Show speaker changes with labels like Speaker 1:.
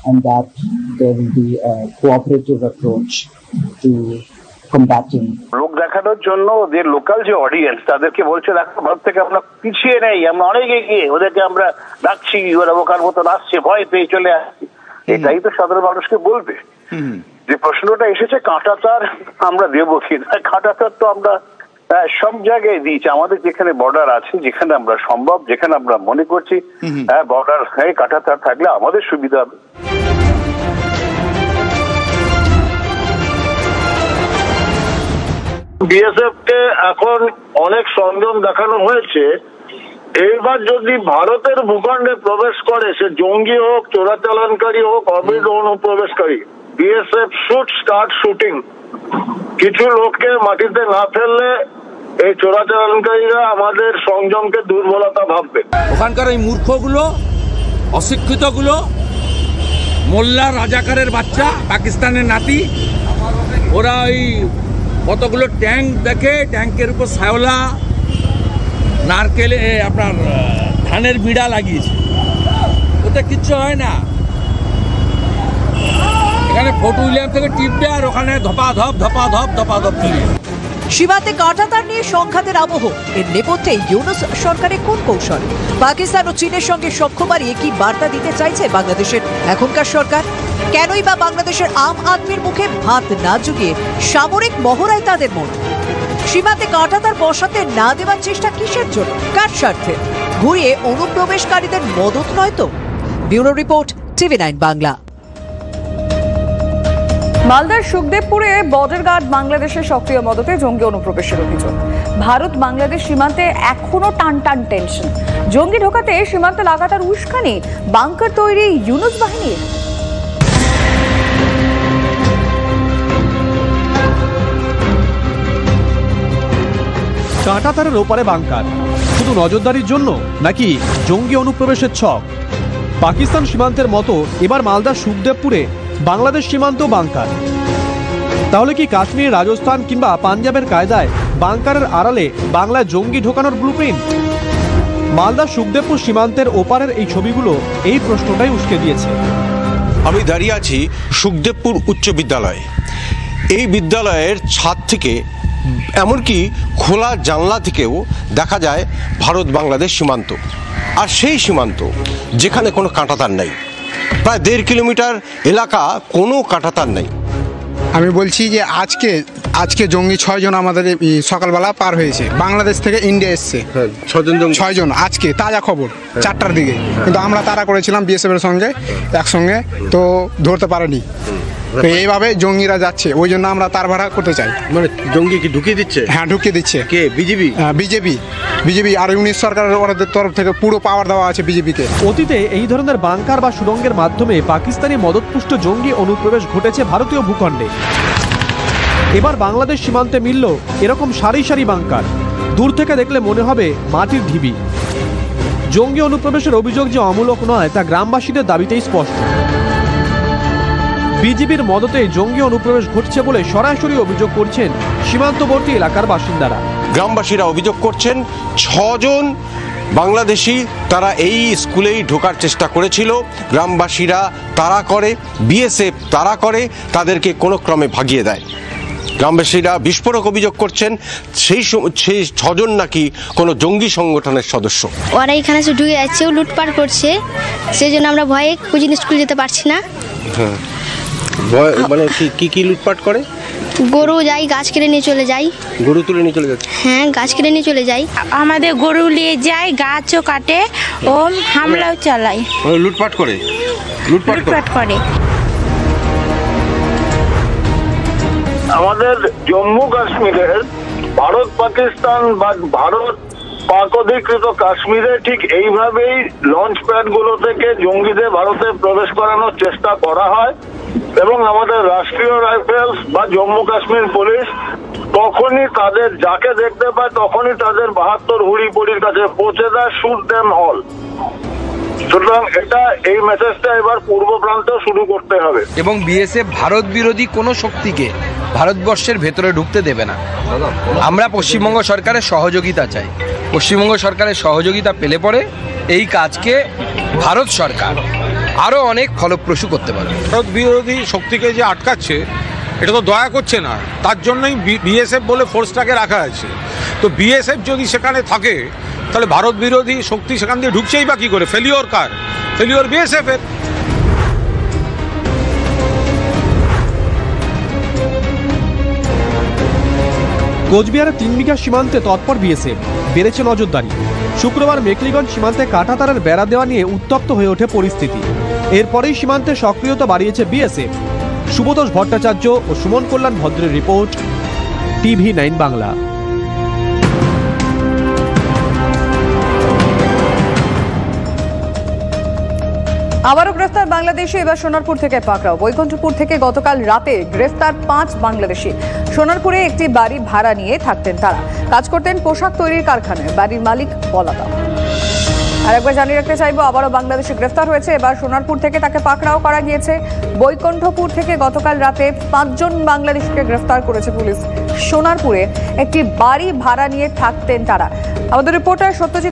Speaker 1: and that there will be a cooperative approach to combating.
Speaker 2: লোক দেখানোর জন্য ওদের লোকাল যে অডিয়েন্স তাদেরকে বলছে দেখো ভারত থেকে আমরা পিছিয়ে নেই, আমরা অনেক এগিয়ে, ওদেরকে আমরা ডাকছি, ওরা বোকার মতন আসছে, ভয় পেয়ে চলে আসছে। এটাই তো সাধারণ মানুষকে বলবে। যে প্রশ্নটা এসেছে কাঁটাতার আমরা দেবো কিনা, কাঁটাতার তো আমরা সব জায়গায় দিয়েছি। আমাদের যেখানে বর্ডার আছে, যেখানে আমরা সম্ভব, যেখানে আমরা মনে করছি বর্ডার কাঁটাতার থাকলে আমাদের সুবিধা হবে।
Speaker 3: বিএসএফ কে এখন অনেক সংযম দেখানো হয়েছে। এইবার যদি ভারতের ভূখণ্ডে প্রবেশ করে, সে জঙ্গি হোক, চোরাচালানকারী হোক, অবৈধ অনুপ্রবেশকারী, বিএসএফ শুড স্টার্ট শুটিং। কিছু লোককে মাটিতে না ফেললে এই চোরাচালানকারীরা আমাদের সংযমকে দুর্বলতা ভাববে।
Speaker 4: ওখানকার এই মূর্খগুলো, অশিক্ষিতগুলো, মোল্লা রাজাকারের বাচ্চা, পাকিস্তানের নাতি, ওরা ওই কতগুলো ট্যাঙ্ক দেখে, ট্যাঙ্কের উপর শ্যাওলা, নারকেল, আপনার ধানের বিড়া লাগিয়েছে, ওতে কিচ্ছু হয় না। এখানে ফোর্ট উইলিয়াম থেকে টিপবে আর ওখানে ধপাধপ ধপাধপ ধপাধপ চলে।
Speaker 5: সীমান্তে কাঁটাতার নিয়ে সংঘাতের আবহ, এর নেপথ্যে ইউনূস সরকারের কোন কৌশল? পাকিস্তান ও চীনের সঙ্গে সখ্য বাড়িয়ে কি বার্তা দিতে চাইছে বাংলাদেশের এখনকার সরকার? কেনই বা বাংলাদেশের আম আদমির মুখে ভাত না জুগিয়ে সামরিক মহড়ায় তাদের মন? সীমান্তে কাঁটাতার বসাতে না দেওয়ার চেষ্টা কিসের জন্য, কার স্বার্থে? ঘুরিয়ে অনুপ্রবেশকারীদের মদত নয় তো? Bureau report, TV9 Bangla.
Speaker 6: মালদার সুখদেবপুরে বর্ডার গার্ড বাংলাদেশের সক্রিয় মদতে জঙ্গি অনুপ্রবেশের অভিযোগ। ভারত বাংলাদেশ সীমান্তে এখনো টান টেনশন। জঙ্গি ঢোকাতে সীমান্তে লাগাতার উস্কানি, বাংকার তৈরি ইউনূস বাহিনীর।
Speaker 7: কাঁটাতারের ওপারে বাংকার শুধু নজরদারির জন্য নাকি জঙ্গি অনুপ্রবেশের ছক? পাকিস্তান সীমান্তের মতো এবার মালদার সুখদেবপুরে বাংলাদেশ সীমান্ত বাংকার। তাহলে কি কাশ্মীর, রাজস্থান কিংবা পাঞ্জাবের কায়দায় বাংকারের আড়ালে বাংলায় জঙ্গি ঢোকানোর ব্লুপ্রিন্ট? মালদার সুখদেবপুর সীমান্তের ওপারের এই ছবিগুলো এই প্রশ্নটাই উস্কে দিয়েছে।
Speaker 8: আমি দাঁড়িয়ে আছি সুখদেবপুর উচ্চ বিদ্যালয়ে। এই বিদ্যালয়ের ছাদ থেকে, এমনকি খোলা জানলা থেকেও দেখা যায় ভারত বাংলাদেশ সীমান্ত। আর সেই সীমান্ত যেখানে কোনো কাঁটাতার নেই, প্রায় 1.5 কিলোমিটার এলাকা কোনো কাঁটাতার নেই।
Speaker 9: আমি বলছি যে আজকে জঙ্গি 6 জন আমাদের সকালবেলা পার হয়েছে, বাংলাদেশ থেকে ইন্ডিয়া এসছে। 6 জন আজকে তাজা খবর 4টার দিকে। কিন্তু আমরা তাড়া করেছিলাম বিএসএফ এর সঙ্গে একসঙ্গে, তো ধরতে পারেনি। তো এইভাবে জঙ্গিরা যাচ্ছে, ওই জন্য আমরা তার ভাড়া করতে চাই।
Speaker 8: মানে জঙ্গি কি ঢুকিয়ে দিচ্ছে?
Speaker 9: হ্যাঁ, ঢুকিয়ে দিচ্ছে।
Speaker 8: কে?
Speaker 9: বিজেপি আর ইউনিশ সরকারের ওদের তরফ থেকে পুরো পাওয়ার দেওয়া আছে বিজেপিকে।
Speaker 7: অতীতে এই ধরনের বাংকার বা সুড়ঙ্গের মাধ্যমে পাকিস্তানি মদতপুষ্ট জঙ্গি অনুপ্রবেশ ঘটেছে ভারতীয় ভূখণ্ডে। এবার বাংলাদেশ সীমান্তে মিলল এরকম সারি সারি বাংকার। দূর থেকে দেখলে মনে হবে মাটির ঢিবি। জঙ্গি অনুপ্রবেশের অভিযোগ যে অমূলক নয় তা গ্রামবাসীদের দাবিতেই স্পষ্ট। বিজেপির মদতে জঙ্গি অনুপ্রবেশ ঘটছে বলে সরাসরি অভিযোগ করছেন সীমান্তবর্তী এলাকার বাসিন্দারা।
Speaker 8: গ্রামবাসীরা অভিযোগ করছেন 6 জন বাংলাদেশি তারা এই স্কুলেই ঢোকার চেষ্টা করেছিল। গ্রামবাসীরা তাড়া করে, বিএসএফ তাড়া করে, তাদেরকে কোনো ক্রমে ভাগিয়ে দেয়। গ্রামবাসীরা বিস্ফোরক অভিযোগ করছেন সেই 6 জন নাকি কোনো জঙ্গি সংগঠনের সদস্য।
Speaker 10: ওরা এখানে ঢুকে যাচ্ছে, লুটপাট করছে, সেই জন্য আমরা ভয়ে কোচিং স্কুল যেতে পারছি না।
Speaker 8: হ্যাঁ, মানে কি লুটপাট করে?
Speaker 10: গরু যাই, গাছ কেটে নিয়ে চলে যাই।
Speaker 8: গরু তুলে নিয়ে চলে যাচ্ছে?
Speaker 10: হ্যাঁ, গাছ কেটে নিয়ে চলে যাই।
Speaker 11: আমাদের গরু নিয়ে যায়, গাছও কাটে, ও হামলাও চালায়।
Speaker 8: লুটপাট করে।
Speaker 3: আমাদের জম্মু কাশ্মীরের ভারত পাকিস্তান বা ভারত পাক অধিকৃত কাশ্মীরে ঠিক এইভাবেই লঞ্চ প্যাড গুলো থেকে জঙ্গিদের ভারতে প্রবেশ করানোর চেষ্টা করা হয় এবং আমাদের রাষ্ট্রীয় রাইফেলস বা জম্মু কাশ্মীর পুলিশ তখনই তাদের যাকে দেখতে পায় তখনই তাদের 72 হুড়িপুড়ির কাছে পৌঁছে দেয়, শুট দেম অল। সুতরাং এই মেসেজটা এবার পূর্ব প্রান্তেও শুরু করতে হবে।
Speaker 4: এবং বিএসএফ ভারত বিরোধী কোনো শক্তিকে ভারতবর্ষের ভেতরে ঢুকতে দেবে না। আমরা পশ্চিমবঙ্গ সরকারের সহযোগিতা চাই। পশ্চিমবঙ্গ সরকারের সহযোগিতা পেলে পরে এই কাজকে ভারত সরকার আরও অনেক ফলপ্রসূ করতে পারবে।
Speaker 12: ভারত বিরোধী শক্তিকে যে আটকাচ্ছে এটা তো দয়া করছে না, তার জন্যই বিএসএফ বলে ফোর্সটাকে রাখা আছে। তো বিএসএফ যদি সেখানে থাকে তাহলে ভারত বিরোধী শক্তি সেখান দিয়ে ঢুকছেই বা কী করে? ফেলিওর কার? ফেলিওর বিএসএফের।
Speaker 7: কোচবিহারের 3 বিঘা সীমান্তে তৎপর বিএসএফ, বেড়েছে নজরদারি। শুক্রবার মেকলিগঞ্জ সীমান্তে কাঁটাতারের বেড়া দেওয়া নিয়ে উত্তপ্ত হয়ে ওঠে পরিস্থিতি। এরপরেই সীমান্তে সক্রিয়তা বাড়িয়েছে বিএসএফ। শুভতোষ ভট্টাচার্য ও সুমন কল্যাণ ভদ্রের রিপোর্ট, TV9 বাংলা।
Speaker 6: আবারও গ্রেফতার বাংলাদেশি, এবার সোনারপুর থেকে পাকড়াও। বৈকুণ্ঠপুর থেকে গতকাল রাতে গ্রেফতার 5 বাংলাদেশি। সোনারপুরে একটি বাড়ি ভাড়া নিয়ে থাকতেন তারা, কাজ করতেন পোশাক তৈরির কারখানায়। বাড়ির মালিক পলাতক। আরেকবার জানিয়ে রাখতে চাইবো, আবারও বাংলাদেশি গ্রেফতার হয়েছে। এবার সোনারপুর থেকে তাকে পাকড়াও করা গিয়েছে। বৈকুণ্ঠপুর থেকে গতকাল রাতে 5 জন বাংলাদেশিকে গ্রেফতার করেছে পুলিশ। সোনারপুরে একটি বাড়ি ভাড়া নিয়ে থাকতেন তারা। আমাদের রিপোর্টার সত্যজিৎ